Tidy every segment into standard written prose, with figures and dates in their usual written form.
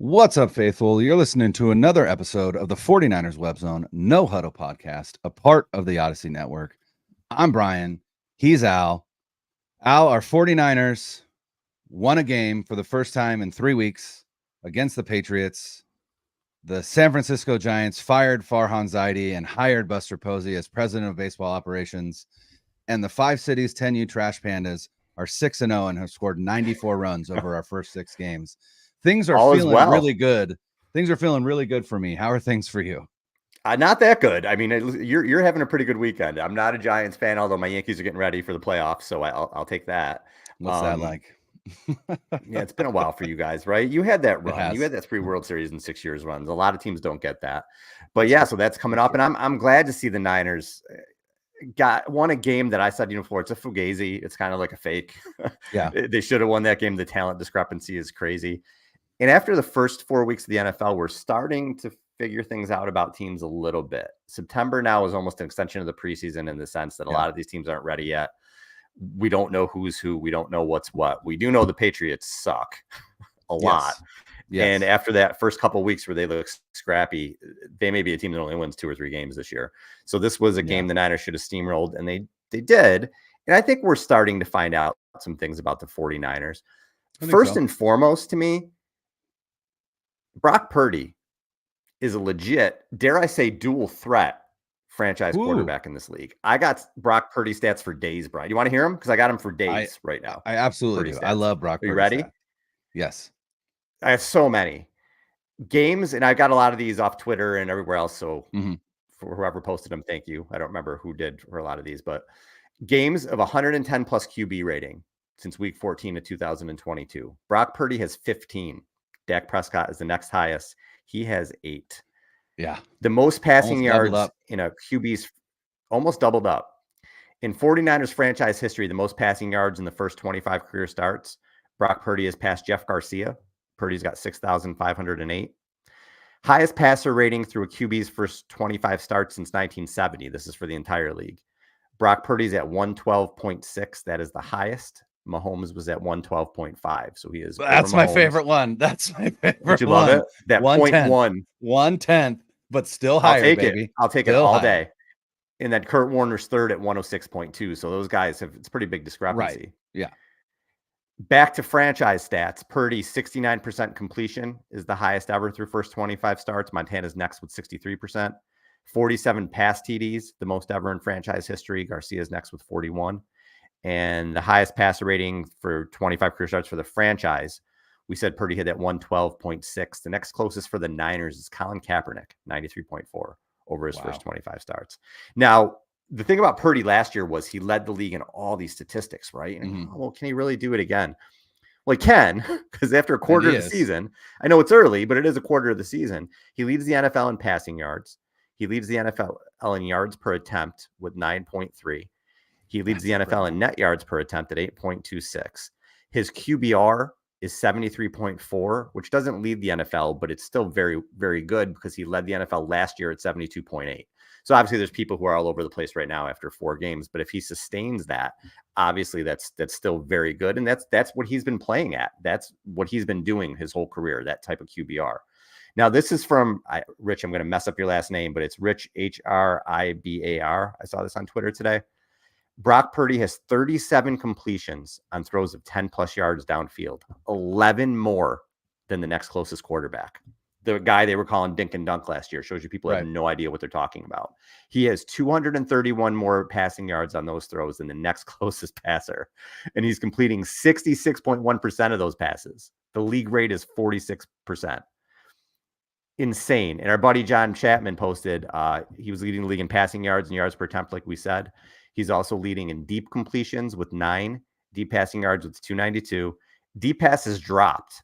What's up, faithful? You're listening to another episode of the 49ers Web Zone No Huddle podcast, a part of the Odyssey Network. I'm Brian. He's Al. Al, our 49ers won a game for the first time in 3 weeks against the Patriots. The San Francisco Giants fired Farhan Zaidi and hired Buster Posey as president of baseball operations. And the 5 Cities 10U Trash Pandas are 6-0 and have scored 94 runs over our first 6 games. Things are All is feeling well. really good. Things are feeling really good for me. How are things for you? Not that good. I mean, you're having a pretty good weekend. I'm not a Giants fan, although my Yankees are getting ready for the playoffs, so I'll take that. What's that like? Yeah, it's been a while for you guys, right? You had that run. has. You had that 3 World Series in 6 years runs. A lot of teams don't get that. But yeah, so that's coming up, and I'm glad to see the Niners won a game that I said, before, it's a fugazi. It's kind of like a fake. Yeah. They should have won that game. The talent discrepancy is crazy. And after the first 4 weeks of the NFL, we're starting to figure things out about teams a little bit. September now is almost an extension of the preseason in the sense that a lot of these teams aren't ready yet. We don't know who's who. We don't know what's what. We do know the Patriots suck a lot. Yes. And after that first couple of weeks where they look scrappy, they may be a team that only wins 2 or 3 games this year. So this was a game the Niners should have steamrolled, and they did. And I think we're starting to find out some things about the 49ers. First and foremost, to me, Brock Purdy is a legit, dare I say, dual threat franchise quarterback in this league. I got Brock Purdy stats for days, Brian. You want to hear them? Because I got them for days right now. I absolutely do. I love Brock Purdy. Are you ready? Yes. I have so many games, and I got a lot of these off Twitter and everywhere else. So for whoever posted them, thank you. I don't remember who did for a lot of these, but games of 110 plus QB rating since week 14 of 2022. Brock Purdy has 15. Dak Prescott is the next highest. He has 8. Yeah. The most passing yards in a QB's almost doubled up. In 49ers franchise history, the most passing yards in the first 25 career starts, Brock Purdy has passed Jeff Garcia. Purdy's got 6,508. Highest passer rating through a QB's first 25 starts since 1970. This is for the entire league. Brock Purdy's at 112.6. That is the highest. Mahomes was at 112.5. So he is. That's my favorite one. That's my favorite. Don't you love it? That 0.1. 1/10, but still higher, I'll take baby. it. I'll take it all day. And then Kurt Warner's third at 106.2. So those guys have, it's a pretty big discrepancy. Right. Yeah. Back to franchise stats. Purdy, 69% completion is the highest ever through first 25 starts. Montana's next with 63%. 47 pass TDs, the most ever in franchise history. Garcia's next with 41. And the highest passer rating for 25 career starts for the franchise, we said Purdy hit at 112.6. The next closest for the Niners is Colin Kaepernick, 93.4 over his first 25 starts. Now, the thing about Purdy last year was he led the league in all these statistics, right? And well, can he really do it again? Well, he can, because after a quarter of the season, I know it's early, but it is a quarter of the season. He leads the NFL in passing yards. He leads the NFL in yards per attempt with 9.3. He leads the NFL in net yards per attempt at 8.26. His QBR is 73.4, which doesn't lead the NFL, but it's still very, very good because he led the NFL last year at 72.8. So obviously there's people who are all over the place right now after 4 games, but if he sustains that, obviously that's still very good. And that's what he's been playing at. That's what he's been doing his whole career, that type of QBR. Now, this is from Rich. I'm going to mess up your last name, but it's Rich, Hribar. I saw this on Twitter today. Brock Purdy has 37 completions on throws of 10 plus yards downfield, 11 more than the next closest quarterback. The guy they were calling Dink and Dunk last year. Shows you people have no idea what they're talking about. He has 231 more passing yards on those throws than the next closest passer. And he's completing 66.1% of those passes. The league rate is 46%. Insane. And our buddy John Chapman posted, he was leading the league in passing yards and yards per attempt, like we said. He's also leading in deep completions with 9, deep passing yards with 292. Deep passes dropped.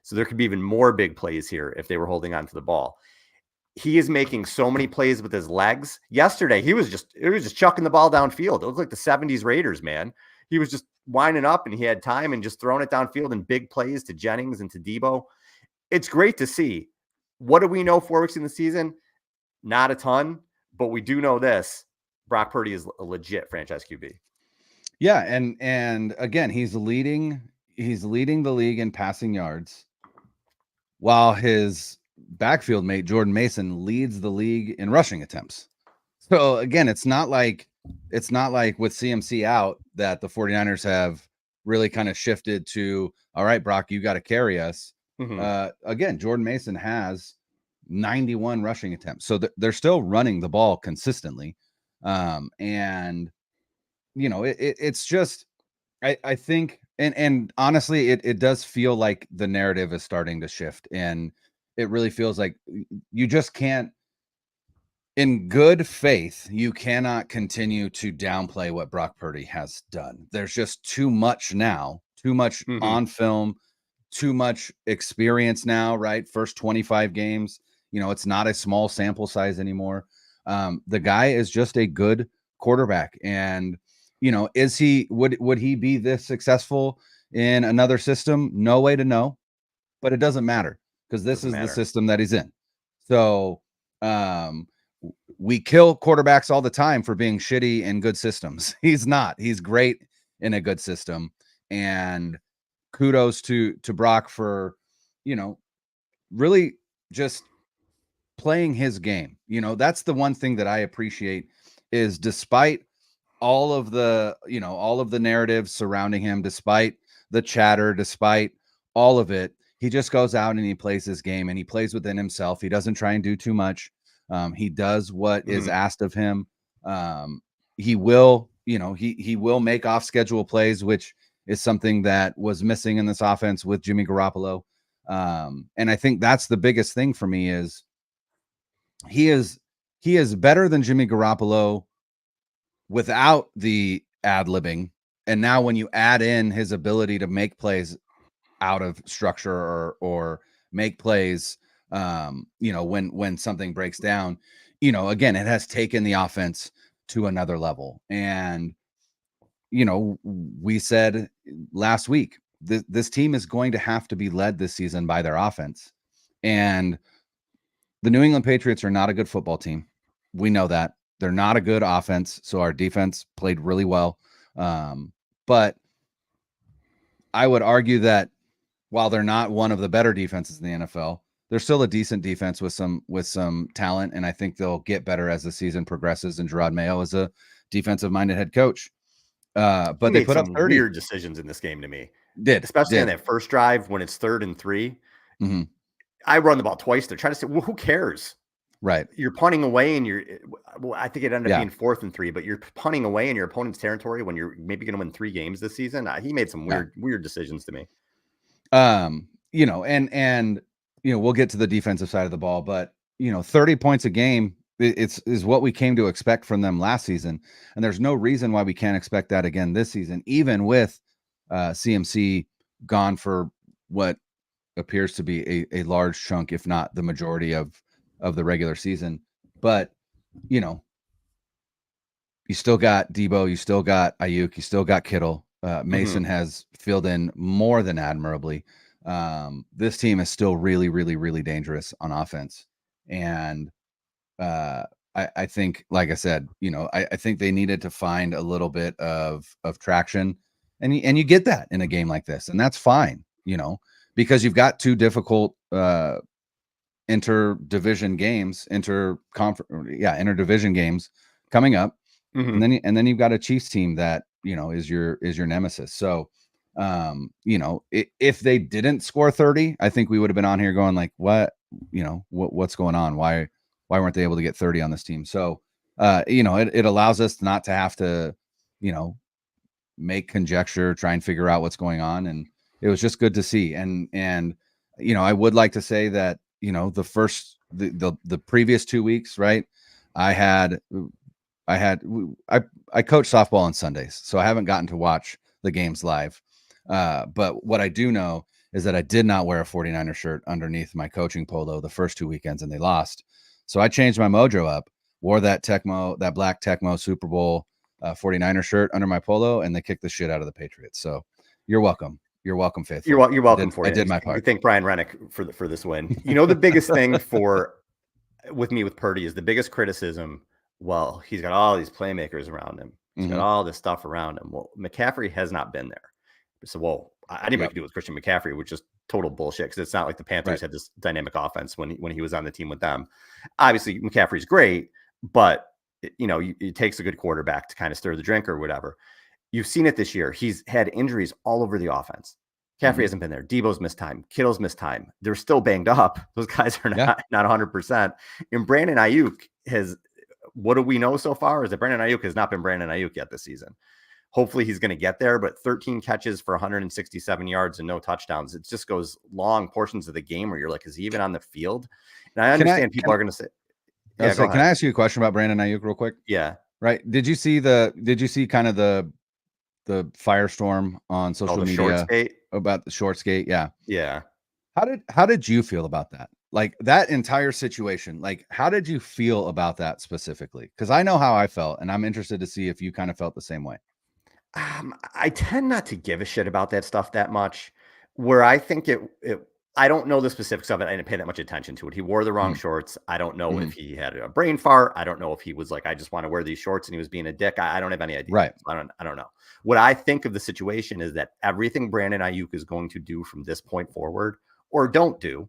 So there could be even more big plays here if they were holding on to the ball. He is making so many plays with his legs. Yesterday, he was just chucking the ball downfield. It looked like the 70s Raiders, man. He was just winding up and he had time and just throwing it downfield in big plays to Jennings and to Debo. It's great to see. What do we know 4 weeks in the season? Not a ton, but we do know this. Brock Purdy is a legit franchise QB. Yeah, and again, he's leading the league in passing yards while his backfield mate Jordan Mason leads the league in rushing attempts. So again, it's not like with CMC out that the 49ers have really kind of shifted to, all right, Brock, you got to carry us. Again, Jordan Mason has 91 rushing attempts. So they're still running the ball consistently. And it's just, I think, and honestly, it does feel like the narrative is starting to shift, and it really feels like you just can't, in good faith, you cannot continue to downplay what Brock Purdy has done. There's just too much now, too much on film, too much experience now, right? First 25 games, it's not a small sample size anymore. The guy is just a good quarterback. And, would he be this successful in another system? No way to know, but it doesn't matter because this is the system that he's in. So, we kill quarterbacks all the time for being shitty in good systems. He's not. He's great in a good system. And kudos to Brock for, really just playing his game. That's the one thing that I appreciate is despite all of the, all of the narratives surrounding him, despite the chatter, despite all of it, he just goes out and he plays his game and he plays within himself. He doesn't try and do too much. He does what is asked of him. He will, he will make off schedule plays, which is something that was missing in this offense with Jimmy Garoppolo. And I think that's the biggest thing for me is he is better than Jimmy Garoppolo without the ad-libbing. And now when you add in his ability to make plays out of structure or make plays, when something breaks down, again, it has taken the offense to another level. And, we said last week, this team is going to have to be led this season by their offense. And the New England Patriots are not a good football team. We know that. They're not a good offense. So our defense played really well. But I would argue that while they're not one of the better defenses in the NFL, they're still a decent defense with some talent, and I think they'll get better as the season progresses. And Gerard Mayo is a defensive-minded head coach. But they put up 30 weird decisions in this game to me. Especially on that first drive when it's 3rd and 3. I run the ball twice. They're trying to say, well, who cares? Right. You're punting away, and I think it ended up being 4th and 3. But you're punting away in your opponent's territory when you're maybe going to win 3 games this season. He made some weird decisions to me. And we'll get to the defensive side of the ball, but 30 points a game is what we came to expect from them last season. And there's no reason why we can't expect that again this season, even with CMC gone for what appears to be a large chunk, if not the majority of the regular season. But, you still got Debo, you still got Ayuk, you still got Kittle. Mason has filled in more than admirably. This team is still really, really, really dangerous on offense. And I think, like I said, I think they needed to find a little bit of traction, and you get that in a game like this, and that's fine, because you've got 2 difficult interdivision games coming up, and then you've got a Chiefs team that is your nemesis. So if they didn't score 30, I think we would have been on here going like, what's going on? Why weren't they able to get 30 on this team? So it allows us not to have to make conjecture, try and figure out what's going on. And it was just good to see. And I would like to say that the previous 2 weeks, right, I coach softball on Sundays, so I haven't gotten to watch the games live. But what I do know is that I did not wear a 49er shirt underneath my coaching polo the first 2 weekends, and they lost. So I changed my mojo up, wore that black Tecmo Super Bowl 49er shirt under my polo, and they kicked the shit out of the Patriots. So you're welcome. You're welcome, Faithful. You're welcome for it. I did my part. We thank Brian Rennick for this win. The biggest thing with Purdy is the biggest criticism. Well, he's got all these playmakers around him. He's got all this stuff around him. Well, McCaffrey has not been there. So, I didn't know what to do with Christian McCaffrey, which just total bullshit because it's not like the Panthers Right. had this dynamic offense when he was on the team with them. Obviously, McCaffrey's great, but it takes a good quarterback to kind of stir the drink or whatever. You've seen it this year. He's had injuries all over the offense. McCaffrey hasn't been there. Debo's missed time. Kittle's missed time. They're still banged up. Those guys are not 100%. And Brandon Ayuk has, what do we know so far is that Brandon Ayuk has not been Brandon Ayuk yet this season. Hopefully he's going to get there, but 13 catches for 167 yards and no touchdowns. It just goes long portions of the game where you're like, is he even on the field? And I understand people are going to say, can I ask you a question about Brandon Ayuk real quick? Yeah. Right. Did you see kind of the firestorm on social media about the short skate? Yeah. Yeah. How did you feel about that? Like that entire situation, like how did you feel about that specifically? Because I know how I felt, and I'm interested to see if you kind of felt the same way. I tend not to give a shit about that stuff that much. Where I think I don't know the specifics of it. I didn't pay that much attention to it. He wore the wrong shorts. I don't know if he had a brain fart. I don't know if he was like, I just want to wear these shorts and he was being a dick. I don't have any idea. Right. I don't know. What I think of the situation is that everything Brandon Ayuk is going to do from this point forward or don't do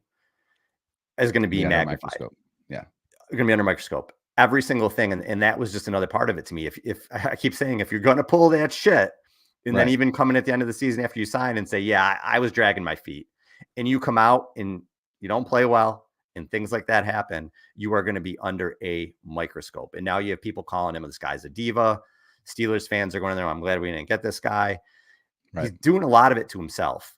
is going to be magnified. Yeah. Going to be under microscope. Every single thing. And that was just another part of it to me. If I keep saying, if you're going to pull that shit and then even coming at the end of the season after you sign and say, yeah, I was dragging my feet, and you come out and you don't play well and things like that happen, you are going to be under a microscope. And now you have people calling him, this guy's a diva. Steelers fans are going there. I'm glad we didn't get this guy. Right. He's doing a lot of it to himself.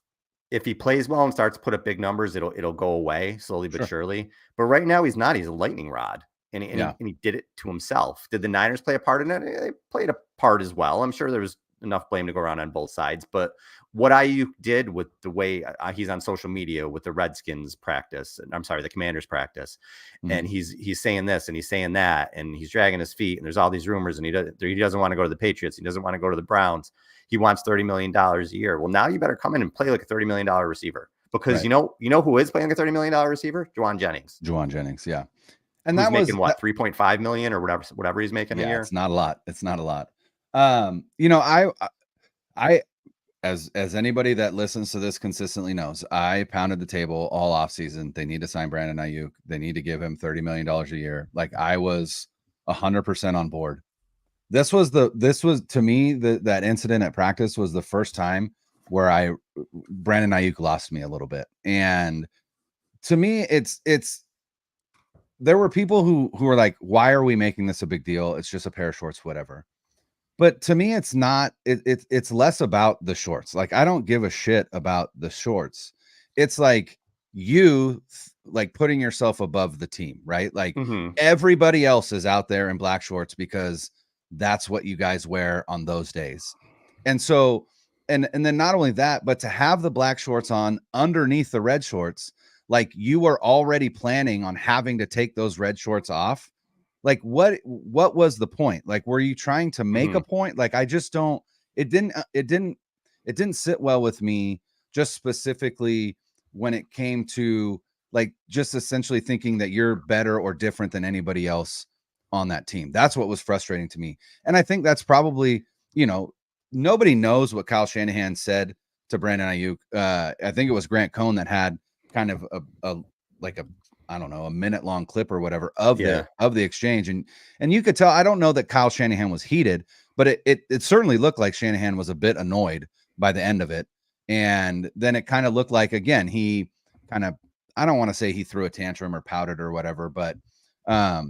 If he plays well and starts to put up big numbers, it'll go away slowly but surely. But right now he's not. He's a lightning rod. And he did it to himself. Did the Niners play a part in it? They played a part as well. I'm sure there was enough blame to go around on both sides. But what Ayuk did with the way he's on social media with the Redskins practice, I'm sorry, the Commanders practice, and he's saying this and he's saying that, and he's dragging his feet, and there's all these rumors, and he doesn't want to go to the Patriots. He doesn't want to go to the Browns. He wants $30 million a year. Well, now you better come in and play like a $30 million receiver because you know who is playing like a $30 million receiver? Jauan Jennings. Yeah. And that was making what, 3.5 million or whatever he's making a year. It's not a lot. It's not a lot. I as anybody that listens to this consistently knows, I pounded the table all off season. They need to sign Brandon Ayuk. They need to give him $30 million a year. Like I was 100% on board. This was to me, that incident at practice was the first time where Brandon Ayuk lost me a little bit. And to me, it's there were people who were like, why are we making this a big deal? It's just a pair of shorts, whatever. But to me, it's not, it's less about the shorts. Like, I don't give a shit about the shorts. It's like you like putting yourself above the team, right? Like everybody else is out there in black shorts because that's what you guys wear on those days. And so, and then not only that, but to have the black shorts on underneath the red shorts, like you were already planning on having to take those red shorts off. Like what was the point? Like, were you trying to make a point? Like, I just don't, it didn't sit well with me, just specifically when it came to like, just essentially thinking that you're better or different than anybody else on that team. That's what was frustrating to me. And I think that's probably, nobody knows what Kyle Shanahan said to Brandon Ayuk. I think it was Grant Cohn that had kind of a I don't know, a minute long clip or whatever of the exchange. And you could tell, I don't know that Kyle Shanahan was heated, but it certainly looked like Shanahan was a bit annoyed by the end of it. And then it kind of looked like, again, he kind of, I don't want to say he threw a tantrum or pouted or whatever, but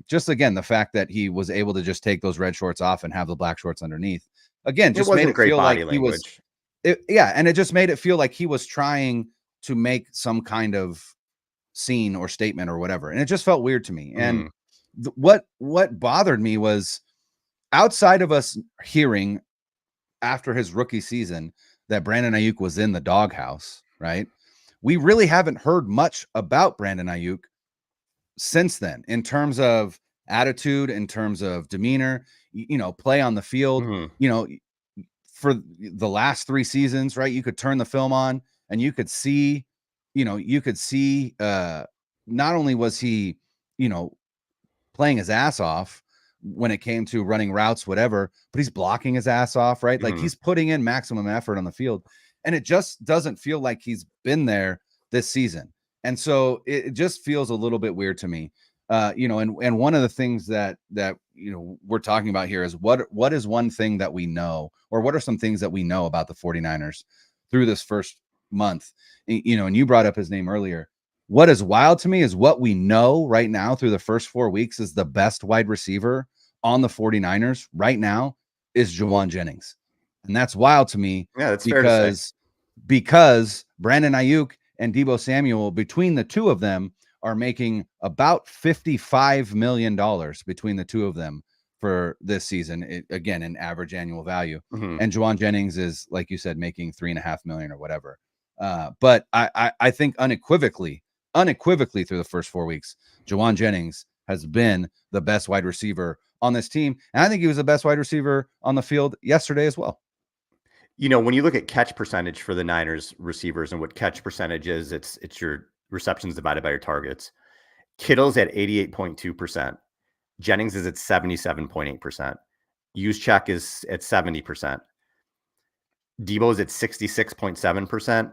just again, the fact that he was able to just take those red shorts off and have the black shorts underneath, again, just made it feel like he was, and it just made it feel like he was trying to make some kind of scene or statement or whatever. And it just felt weird to me. And what bothered me was, outside of us hearing after his rookie season that Brandon Ayuk was in the doghouse, right? We really haven't heard much about Brandon Ayuk since then, in terms of attitude, in terms of demeanor, play on the field, for the last 3 seasons, right? You could turn the film on and you could see, not only was he, playing his ass off when it came to running routes, whatever, but he's blocking his ass off, right? Like he's putting in maximum effort on the field. And it just doesn't feel like he's been there this season. And so it just feels a little bit weird to me. And one of the things that we're talking about here is what is one thing that we know, or what are some things that we know about the 49ers through this first month? And you brought up his name earlier. What is wild to me is what we know right now through the first 4 weeks is the best wide receiver on the 49ers right now is Jauan Jennings. And that's wild to me. Yeah, that's fair to say. Because Brandon Ayuk and Deebo Samuel, between the two of them, are making about $55 million between the two of them for this season. Again, an average annual value. Mhm. And Jauan Jennings is, like you said, making $3.5 million or whatever. But I think unequivocally through the first 4 weeks, Jauan Jennings has been the best wide receiver on this team. And I think he was the best wide receiver on the field yesterday as well. When you look at catch percentage for the Niners receivers and what catch percentage is, it's your receptions divided by your targets. Kittle's at 88.2%. Jennings is at 77.8%. Juszczyk is at 70%. Deebo's at 66.7%.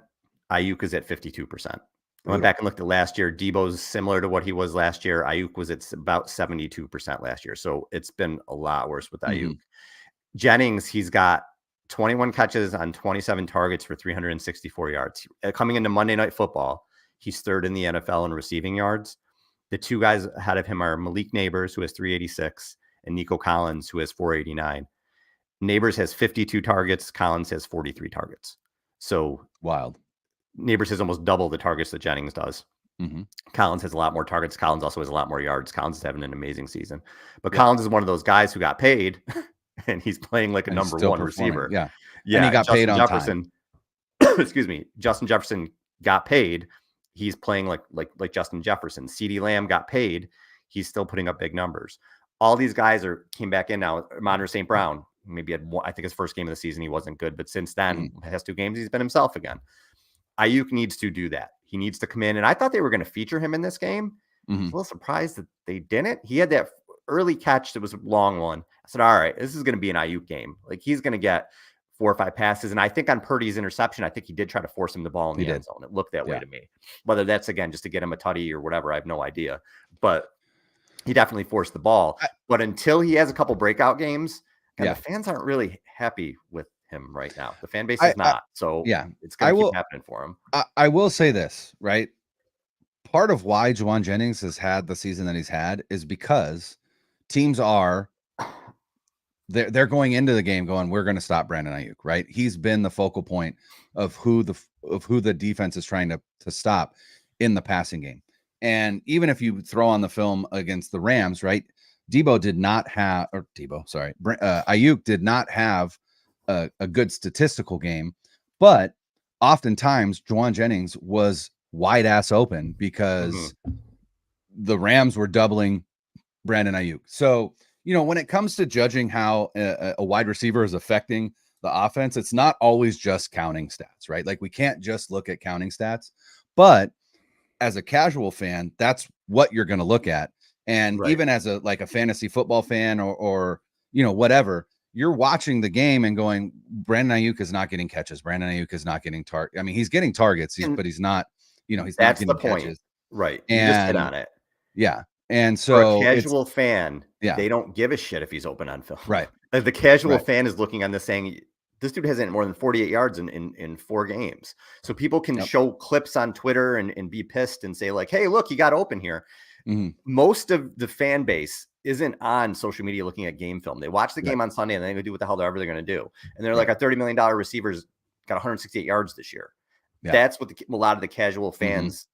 Ayuk is at 52%. I went back and looked at last year. Deebo's similar to what he was last year. Ayuk was at about 72% last year. So it's been a lot worse with Ayuk. Jennings, he's got 21 catches on 27 targets for 364 yards. Coming into Monday Night Football, he's third in the NFL in receiving yards. The two guys ahead of him are Malik Neighbors, who has 386, and Nico Collins, who has 489. Neighbors has 52 targets. Collins has 43 targets. So wild. Neighbors has almost double the targets that Jennings does. Collins has a lot more targets. Collins also has a lot more yards. Collins is having an amazing season. But Collins is one of those guys who got paid, and he's playing like a number one receiver. Yeah. Yeah. And he got paid on Jefferson, excuse me. Justin Jefferson got paid. He's playing like Justin Jefferson. CeeDee Lamb got paid. He's still putting up big numbers. All these guys came back in now. Monter St. Brown, maybe had one, I think his first game of the season, he wasn't good. But since then, has 2 games, he's been himself again. Ayuk needs to do that. He needs to come in. And I thought they were going to feature him in this game. I was a little surprised that they didn't. He had that early catch that was a long one. I said, all right, this is going to be an Ayuk game. Like, he's going to get 4 or 5 passes. And I think on Purdy's interception, I think he did try to force him the ball in the end zone. It looked that way to me. Whether that's, again, just to get him a tutty or whatever, I have no idea. But he definitely forced the ball. But until he has a couple breakout games, the fans aren't really happy with him right now. The fan base is not. So it's going to keep happening for him. I will say this, right? Part of why Jauan Jennings has had the season that he's had is because teams they're going into the game going, we're going to stop Brandon Ayuk, right? He's been the focal point of who the defense is trying to stop in the passing game. And even if you throw on the film against the Rams, right? Ayuk did not have a good statistical game, but oftentimes Jauan Jennings was wide ass open because the Rams were doubling Brandon Ayuk. So, when it comes to judging how a wide receiver is affecting the offense, it's not always just counting stats, right? Like, we can't just look at counting stats, but as a casual fan, that's what you're going to look at. And even as a fantasy football fan or whatever, you're watching the game and going, Brandon Ayuk is not getting catches. Brandon Ayuk is not getting targets. I mean, he's getting targets, but he's not, he's not getting the point. catches. Right. You just hit on it. Yeah. And so for a casual fan, they don't give a shit if he's open on film. Right. Like, the casual fan is looking on this saying, this dude hasn't more than 48 yards in 4 games. So people can show clips on Twitter and be pissed and say, like, hey, look, he got open here. Most of the fan base isn't on social media looking at game film. They watch the game on Sunday and then they go do what the hell they're going to do. And they're like, a $30 million receiver's got 168 yards this year. That's what a lot of the casual fans,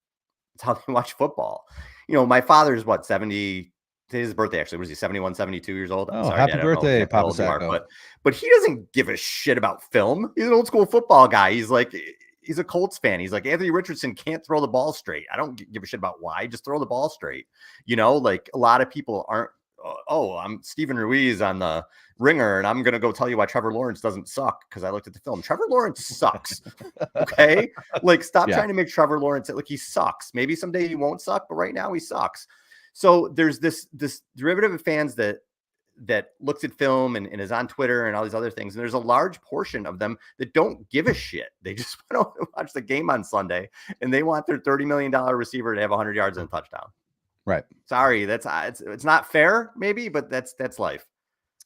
it's how they watch football. My father's 70, his birthday actually, was he 71, 72 years old? I'm sorry, happy birthday, Papa Sacco. But he doesn't give a shit about film. He's an old school football guy. He's a Colts fan. He's like, Anthony Richardson can't throw the ball straight. I don't give a shit about why. Just throw the ball straight. Like, a lot of people aren't, I'm Steven Ruiz on the Ringer, and I'm going to go tell you why Trevor Lawrence doesn't suck because I looked at the film. Trevor Lawrence sucks. Okay? Like, stop trying to make Trevor Lawrence he sucks. Maybe someday he won't suck, but right now he sucks. So there's this derivative of fans that that looks at film and is on Twitter and all these other things. And there's a large portion of them that don't give a shit. They just want to watch the game on Sunday, and they want their $30 million receiver to have 100 yards and a touchdown. Right. Sorry, it's not fair, maybe, but that's life.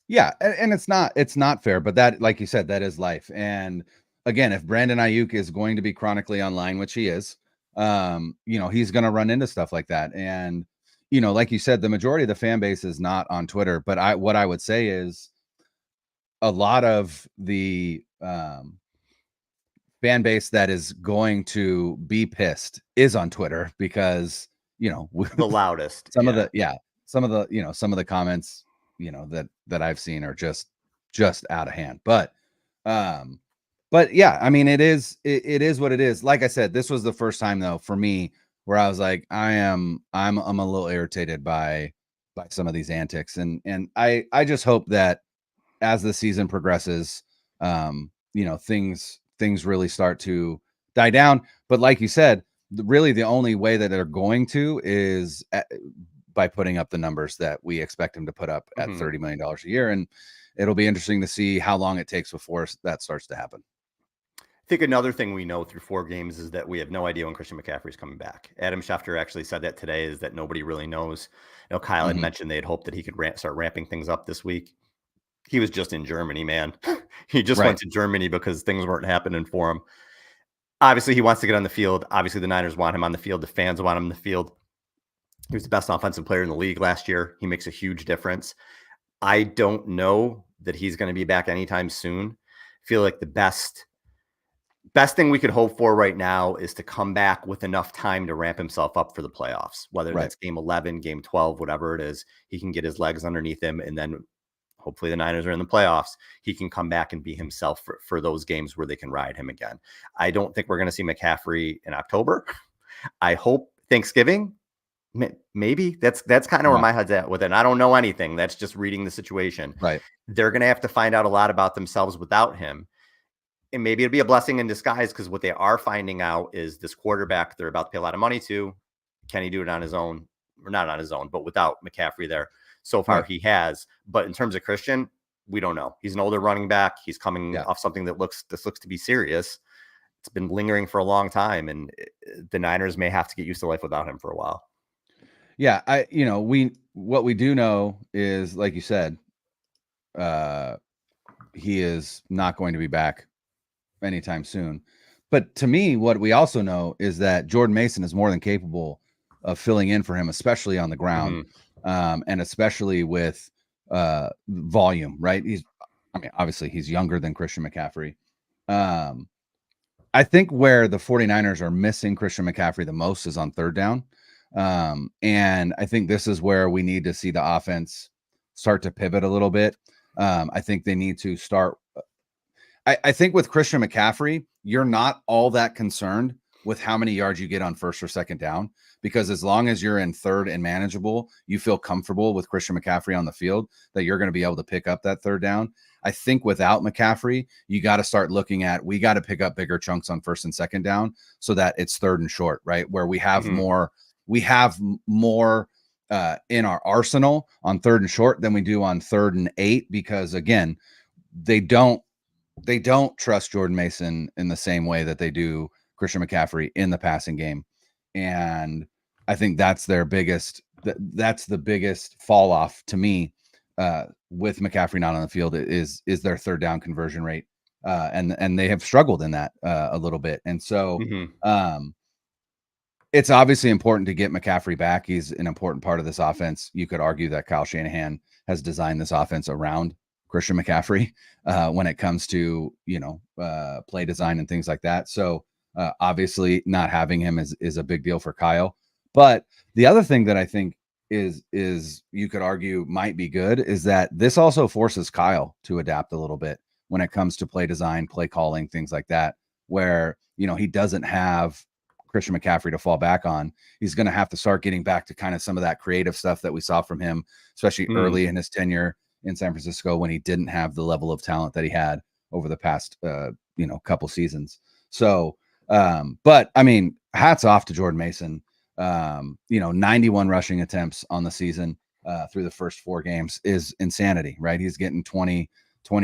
Yeah, and it's not fair, but that, like you said, that is life. And again, if Brandon Ayuk is going to be chronically online, which he is, he's going to run into stuff like that. And like you said, the majority of the fan base is not on Twitter. But what I would say is a lot of the fan base that is going to be pissed is on Twitter because the loudest. some of the comments that I've seen are just out of hand. But yeah, I mean, it is what it is. Like I said, this was the first time though for me where I was like, I'm a little irritated by some of these antics, and I just hope that as the season progresses, things really start to die down. But like you said, really the only way that they're going to is by putting up the numbers that we expect him to put up at $30 million a year. And it'll be interesting to see how long it takes before that starts to happen. I think another thing we know through 4 games is that we have no idea when Christian McCaffrey is coming back. Adam Schefter actually said that today, is that nobody really knows. Kyle had mentioned they had hoped that he could start ramping things up this week. He was just in Germany, man. He just went to Germany because things weren't happening for him. Obviously, he wants to get on the field. Obviously, the Niners want him on the field. The fans want him on the field. He was the best offensive player in the league last year. He makes a huge difference. I don't know that he's going to be back anytime soon. I feel like the best thing we could hope for right now is to come back with enough time to ramp himself up for the playoffs, whether that's game 11, game 12, whatever it is. He can get his legs underneath him, and then hopefully the Niners are in the playoffs. He can come back and be himself for those games where they can ride him again. I don't think we're going to see McCaffrey in October. I hope Thanksgiving. Maybe that's kind of where my head's at with it. And I don't know anything. That's just reading the situation. Right. They're going to have to find out a lot about themselves without him. And maybe it'll be a blessing in disguise, because what they are finding out is this quarterback they're about to pay a lot of money to. Can he do it on his own? Or not on his own, but without McCaffrey there. So far he has. But in terms of Christian, we don't know. He's an older running back. He's coming off something that looks to be serious. It's been lingering for a long time, and the Niners may have to get used to life without him for a while. Yeah, what we do know is, like you said, he is not going to be back anytime soon. But to me, what we also know is that Jordan Mason is more than capable of filling in for him, especially on the ground, and especially with volume, right? Obviously he's younger than Christian McCaffrey. I think where the 49ers are missing Christian McCaffrey the most is on third down. And I think this is where we need to see the offense start to pivot a little bit. I think they need to start. I think with Christian McCaffrey, you're not all that concerned with how many yards you get on first or second down, because as long as you're in third and manageable, you feel comfortable with Christian McCaffrey on the field that you're going to be able to pick up that third down. I think without McCaffrey, you got to start looking at, we got to pick up bigger chunks on first and second down so that it's third and short, right? Where we have more in our arsenal on third and short than we do on 3rd and 8, because again, they don't trust Jordan Mason in the same way that they do Christian McCaffrey in the passing game. And I think that's the biggest fall off to me with McCaffrey not on the field is their third down conversion rate. And they have struggled in that a little bit. And so it's obviously important to get McCaffrey back. He's an important part of this offense. You could argue that Kyle Shanahan has designed this offense around Christian McCaffrey when it comes to, play design and things like that. So obviously not having him is a big deal for Kyle. But the other thing that I think is you could argue might be good is that this also forces Kyle to adapt a little bit when it comes to play design, play calling, things like that, where, he doesn't have Christian McCaffrey to fall back on. He's going to have to start getting back to kind of some of that creative stuff that we saw from him, especially early in his tenure in San Francisco, when he didn't have the level of talent that he had over the past, couple seasons. So, but I mean, hats off to Jordan Mason. 91 rushing attempts on the season, through the first 4 games is insanity, right? He's getting 20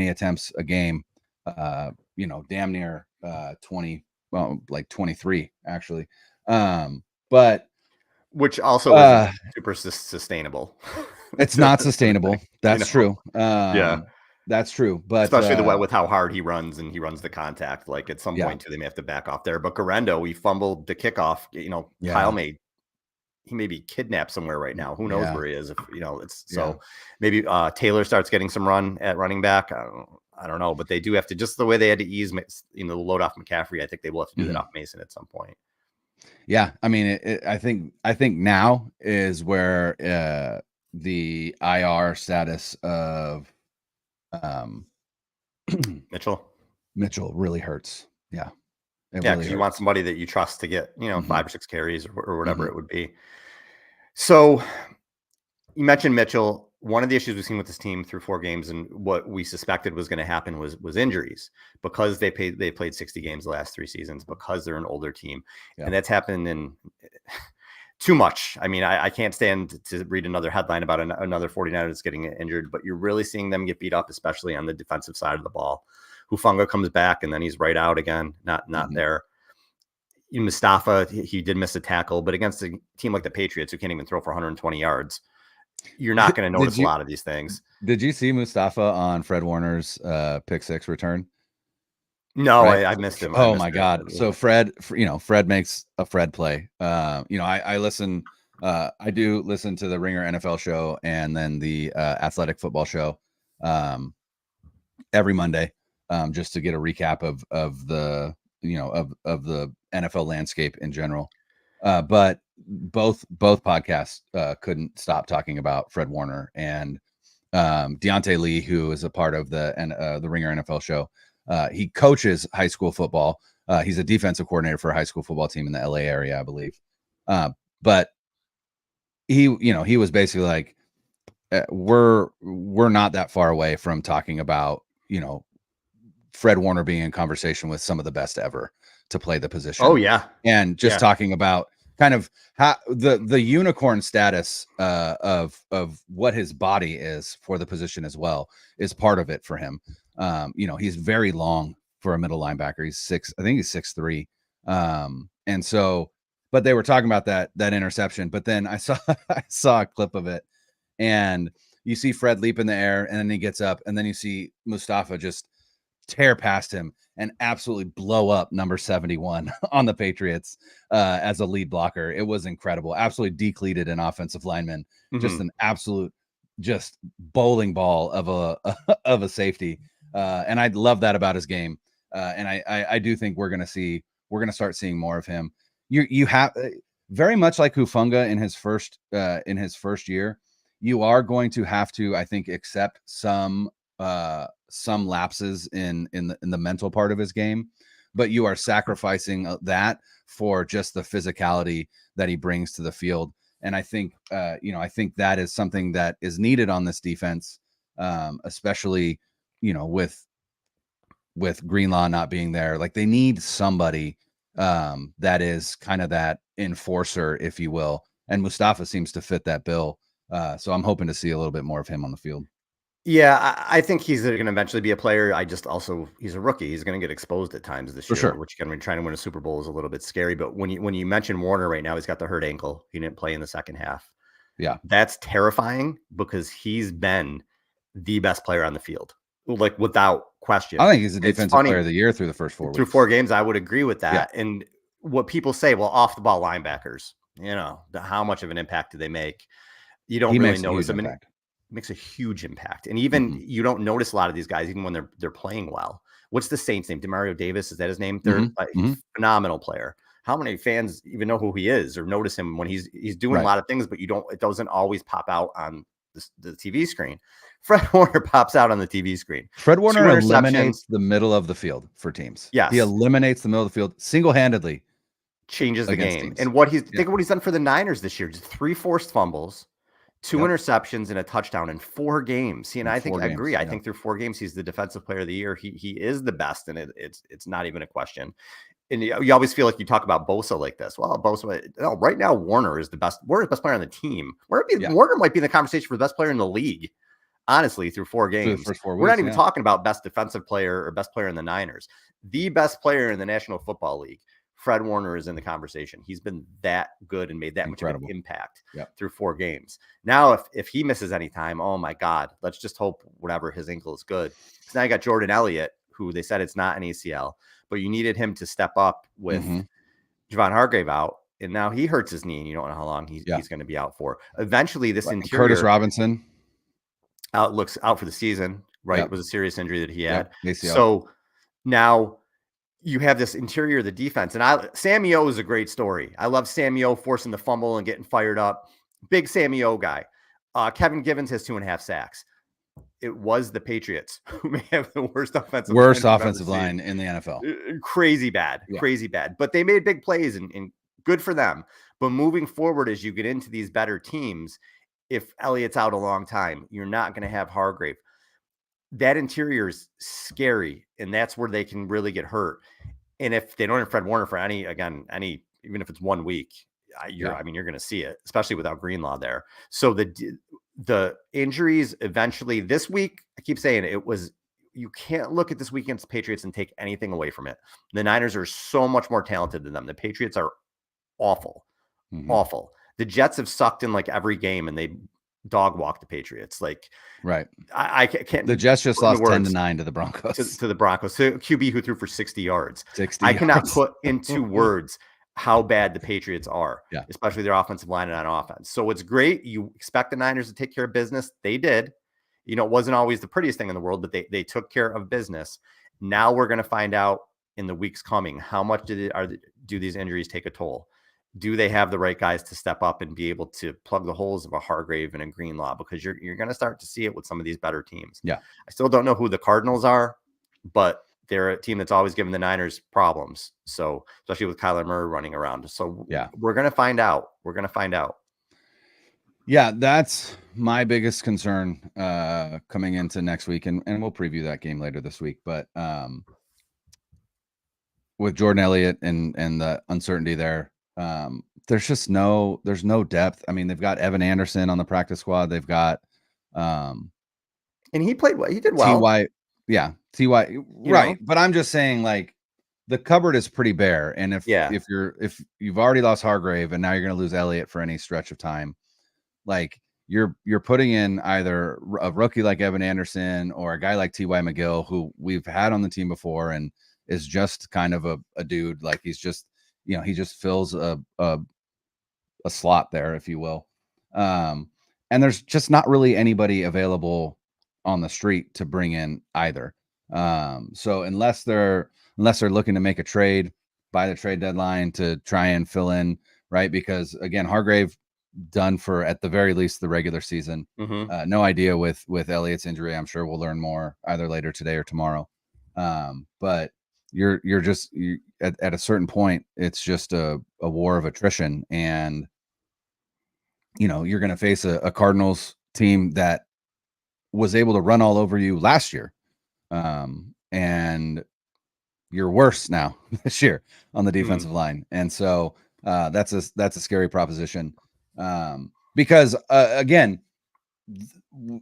attempts a game, damn near 20, well, like 23 actually. But which also isn't super sustainable. It's not sustainable. That's true. Yeah. That's true. But especially the way with how hard he runs and he runs the contact. Like at some point too, they may have to back off there. But Guerrero, he fumbled the kickoff. Kyle he may be kidnapped somewhere right now. Who knows where he is? If so maybe Taylor starts getting some run at running back. I don't know, but they do have to, just the way they had to ease, the load off McCaffrey. I think they will have to do that off Mason at some point. Yeah, I mean, I think now is where the IR status of Mitchell really hurts. Yeah, because you want somebody that you trust to get 5 or 6 carries or whatever it would be. So you mentioned Mitchell. One of the issues we've seen with this team through 4 games, and what we suspected was going to happen was injuries, because they played 60 games the last 3 seasons, because they're an older team, and that's happened in too much. I mean, I can't stand to read another headline about another 49ers getting injured, but you're really seeing them get beat up, especially on the defensive side of the ball. Hufanga comes back and then he's right out again, not there. Mustafa, he did miss a tackle, but against a team like the Patriots, who can't even throw for 120 yards, you're not going to notice a lot of these things. Did you see Mustafa on Fred Warner's pick 6 return? No, right? I missed him. Oh my God. So Fred makes a Fred play. I listen, I do listen to the Ringer NFL show and then the Athletic Football show every Monday, just to get a recap of the the NFL landscape in general. But both podcasts couldn't stop talking about Fred Warner, and Deontay Lee, who is a part of the Ringer NFL show. He coaches high school football. He's a defensive coordinator for a high school football team in the LA area, I believe. But he was basically like, we're not that far away from talking about, Fred Warner being in conversation with some of the best ever to play the position. Oh yeah. And just talking about kind of how the unicorn status of what his body is for the position as well is part of it for him. He's very long for a middle linebacker. He's 6'3". And so, but they were talking about that interception, but then I saw a clip of it, and you see Fred leap in the air and then he gets up, and then you see Mustafa just tear past him and absolutely blow up number 71 on the Patriots as a lead blocker. It was incredible. Absolutely decleated an offensive lineman. Just an absolute bowling ball of a safety. And I love that about his game. And I do think we're going to start seeing more of him. You have very much like Hufanga in his first year. You are going to have to, I think, accept some lapses in the mental part of his game, but you are sacrificing that for just the physicality that he brings to the field. And I think, I think that is something that is needed on this defense, especially, with Greenlaw not being there. Like, they need somebody that is kind of that enforcer, if you will. And Mustafa seems to fit that bill. So I'm hoping to see a little bit more of him on the field. Yeah, I think he's going to eventually be a player. He's a rookie. He's going to get exposed at times this year, sure. Which, again, trying to win a Super Bowl is a little bit scary. But when you mention Warner right now, he's got the hurt ankle. He didn't play in the second half. Yeah, that's terrifying, because he's been the best player on the field, like, without question. I think he's a defensive player of the year through the first 4 weeks. Through 4 games, I would agree with that. Yeah. And what people say, well, off the ball linebackers, how much of an impact do they make? You don't really notice them. Makes a huge impact. And even you don't notice a lot of these guys, even when they're playing well. What's the Saints' name? Demario Davis, is that his name? They're phenomenal player. How many fans even know who he is or notice him when he's doing a lot of things, but it doesn't always pop out on the TV screen. Fred Warner pops out on the TV screen. Fred Warner eliminates the middle of the field for teams. Yes. He eliminates the middle of the field single-handedly. Changes the game. Teams. And think of what he's done for the Niners this year. Just 3 forced fumbles, 2 interceptions, and a touchdown in 4 games. See, and I agree. I think through 4 games, he's the defensive player of the year. He is the best, and it's not even a question. and you always feel like you talk about Bosa like this. Well, Bosa, no, right now Warner is the best. Warner's the best player on the team. Warner might be in the conversation for the best player in the league. Honestly, through 4 games, through the first 4 weeks, we're not even talking about best defensive player or best player in the Niners. The best player in the National Football League, Fred Warner, is in the conversation. He's been that good and made that much of an impact through 4 games. Now, if he misses any time, oh my God, let's just hope whatever his ankle is good. Because now you got Jordan Elliott, who they said it's not an ACL, but you needed him to step up with Javon Hargrave out. And now he hurts his knee, and you don't know how long he's going to be out for. Eventually, this interior. Curtis Robinson looks out for the season, right? It was a serious injury that he had. ACL. So now you have this interior of the defense. And Sammy O is a great story. I love Sammy O forcing the fumble and getting fired up. Big Sammy O guy. Kevin Givens has 2.5 sacks. It was the Patriots who may have the worst offensive line in the NFL. Crazy bad. But they made big plays and good for them. But moving forward, as you get into these better teams, if Elliott's out a long time, you're not going to have Hargrave. That interior is scary, and that's where they can really get hurt. And if they don't have Fred Warner for even if it's 1 week, you're going to see it, especially without Greenlaw there. So the injuries eventually this week, I keep saying you can't look at this week against the Patriots and take anything away from it. The Niners are so much more talented than them. The Patriots are awful. The Jets have sucked in like every game, and they dog walk the Patriots. Like, right. I can't. The Jets just lost 10-9 to the Broncos. To the Broncos. So QB who threw for 60 yards. 60 I cannot put into words how bad the Patriots are, yeah, especially their offensive line and on offense. So it's great. You expect the Niners to take care of business. They did. You know, it wasn't always the prettiest thing in the world, but they took care of business. Now we're going to find out in the weeks coming, how much do these injuries take a toll? Do they have the right guys to step up and be able to plug the holes of a Hargrave and a Greenlaw? Because you're going to start to see it with some of these better teams. Yeah. I still don't know who the Cardinals are, but they're a team that's always given the Niners problems. So especially with Kyler Murray running around. So we're going to find out. Yeah, that's my biggest concern coming into next week. And we'll preview that game later this week. But with Jordan Elliott and the uncertainty there, there's no depth. I mean, they've got Evan Anderson on the practice squad. They've got and he played well. He did well. Ty, right. But I'm just saying, like, the cupboard is pretty bare. And if you've already lost Hargrave and now you're going to lose Elliott for any stretch of time, like you're putting in either a rookie like Evan Anderson or a guy like T.Y. McGill, who we've had on the team before and is just kind of a dude. Like, he's just, he just fills a slot there, if you will. And there's just not really anybody available on the street to bring in either. So unless they're looking to make a trade by the trade deadline to try and fill in, right? Because again, Hargrave done for at the very least the regular season. No idea with Elliott's injury. I'm sure we'll learn more either later today or tomorrow. But you're at a certain point, it's just a war of attrition, and you're going to face a Cardinals team that was able to run all over you last year, and you're worse now this year on the defensive line, and so that's a scary proposition, because again,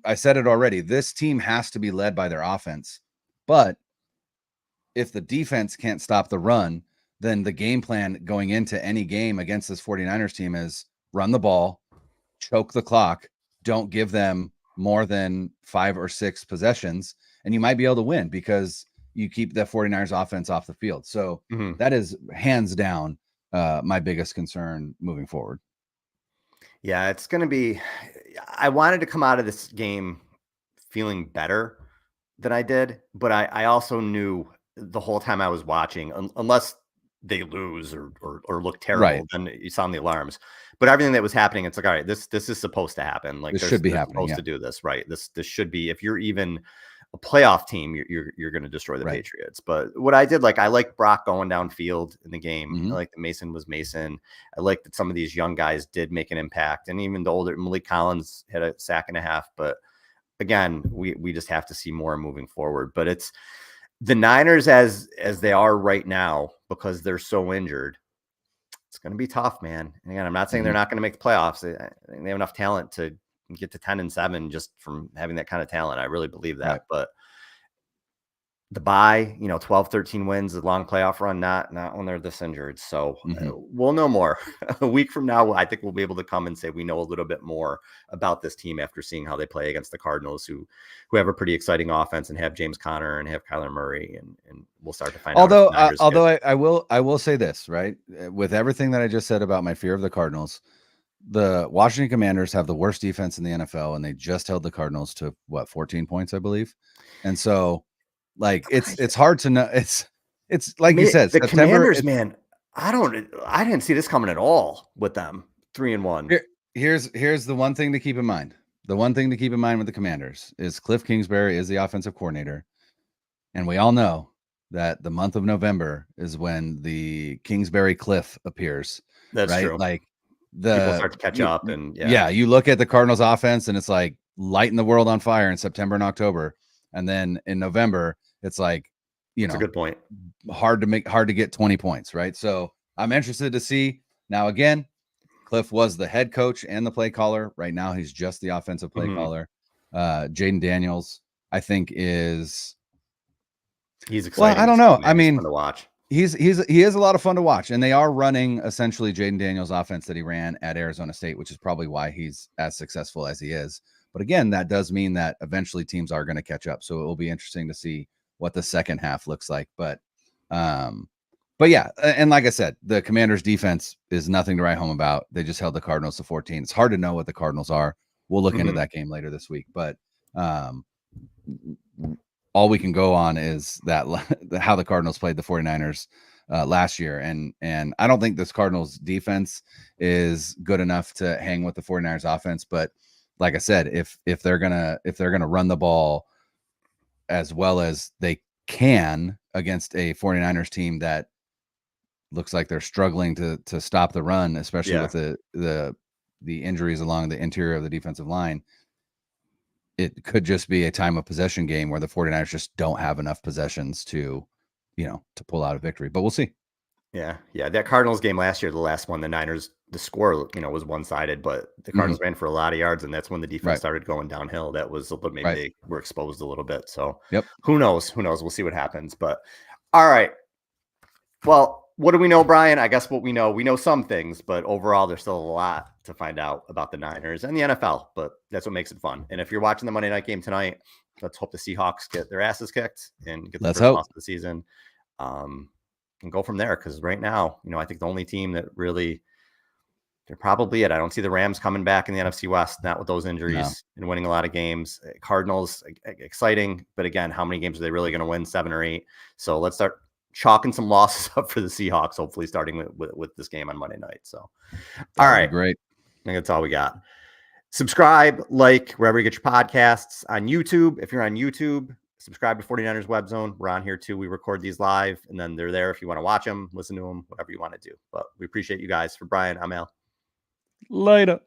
I said it already. This team has to be led by their offense, but if the defense can't stop the run, then the game plan going into any game against this 49ers team is run the ball, choke the clock, don't give them more than 5 or 6 possessions, and you might be able to win because you keep the 49ers offense off the field. So that is hands down my biggest concern moving forward. Yeah, it's going to be, I wanted to come out of this game feeling better than I did, but I also knew the whole time I was watching, unless they lose or look terrible, right, then you sound the alarms. But everything that was happening, it's like, all right, this is supposed to happen. Like, this should be happening. Supposed to do this, right? This should be. If you're even a playoff team, you're going to destroy the Patriots. But what I did, like, I liked Brock going downfield in the game. I liked that Mason was Mason. I liked that some of these young guys did make an impact, and even the older Malik Collins had a sack and a half. But again, we just have to see more moving forward. But The Niners, as they are right now, because they're so injured, it's going to be tough, man. And again, I'm not saying they're not going to make the playoffs. They have enough talent to get to 10-7 just from having that kind of talent. I really believe that. Right. But the bye, 12, 13 wins, a long playoff run, not when they're this injured. So we'll know more. A week from now, I think we'll be able to come and say we know a little bit more about this team after seeing how they play against the Cardinals, who have a pretty exciting offense and have James Conner and have Kyler Murray, and we'll start to find out. Although I will say this, right? With everything that I just said about my fear of the Cardinals, the Washington Commanders have the worst defense in the NFL, and they just held the Cardinals to 14 points, I believe. And so, like, it's hard to know. It's like you said, the Commanders, man. I didn't see this coming at all with them 3-1. Here's the one thing to keep in mind. The one thing to keep in mind with the Commanders is Cliff Kingsbury is the offensive coordinator, and we all know that the month of November is when the Kingsbury cliff appears. That's right? true. Like people start to catch up, and you look at the Cardinals offense and it's like lighting the world on fire in September and October, and then in November it's like, it's a good point. Hard to get 20 points, right? So I'm interested to see. Now again, Cliff was the head coach and the play caller. Right now he's just the offensive play caller. Jaden Daniels, I think, he's exciting. Well, I don't know. I mean, to watch. He is a lot of fun to watch, and they are running essentially Jaden Daniels' offense that he ran at Arizona State, which is probably why he's as successful as he is. But again, that does mean that eventually teams are going to catch up. So it will be interesting to see what the second half looks like. But yeah, and like I said, the Commanders' defense is nothing to write home about. They just held the Cardinals to 14. It's hard to know what the Cardinals are. We'll look into that game later this week, but all we can go on is that how the Cardinals played the 49ers last year. And I don't think this Cardinals defense is good enough to hang with the 49ers offense. But like I said, if they're gonna run the ball as well as they can against a 49ers team that looks like they're struggling to stop the run, especially with the injuries along the interior of the defensive line, it could just be a time of possession game where the 49ers just don't have enough possessions to pull out a victory, but we'll see. Yeah. That Cardinals game last year, the last one, the Niners, the score, was one-sided, but the Cardinals ran for a lot of yards, and that's when the defense started going downhill. That was maybe they were exposed a little bit. So who knows? We'll see what happens. But all right. Well, what do we know, Brian? I guess what we know some things, but overall, there's still a lot to find out about the Niners and the NFL, but that's what makes it fun. And if you're watching the Monday night game tonight, let's hope the Seahawks get their asses kicked and get the first loss of the season, and go from there. Because right now, I think the only team that really, they're probably it. I don't see the Rams coming back in the NFC West, not with those injuries and winning a lot of games. Cardinals, exciting, but again, how many games are they really going to win? 7 or 8. So let's start chalking some losses up for the Seahawks, hopefully starting with this game on Monday night. So, all right. Great. I think that's all we got. Subscribe, like, wherever you get your podcasts. On YouTube, if you're on YouTube, subscribe to 49ers Web Zone. We're on here too. We record these live, and then they're there if you want to watch them, listen to them, whatever you want to do. But we appreciate you guys. For Brian, I'm Al. Later.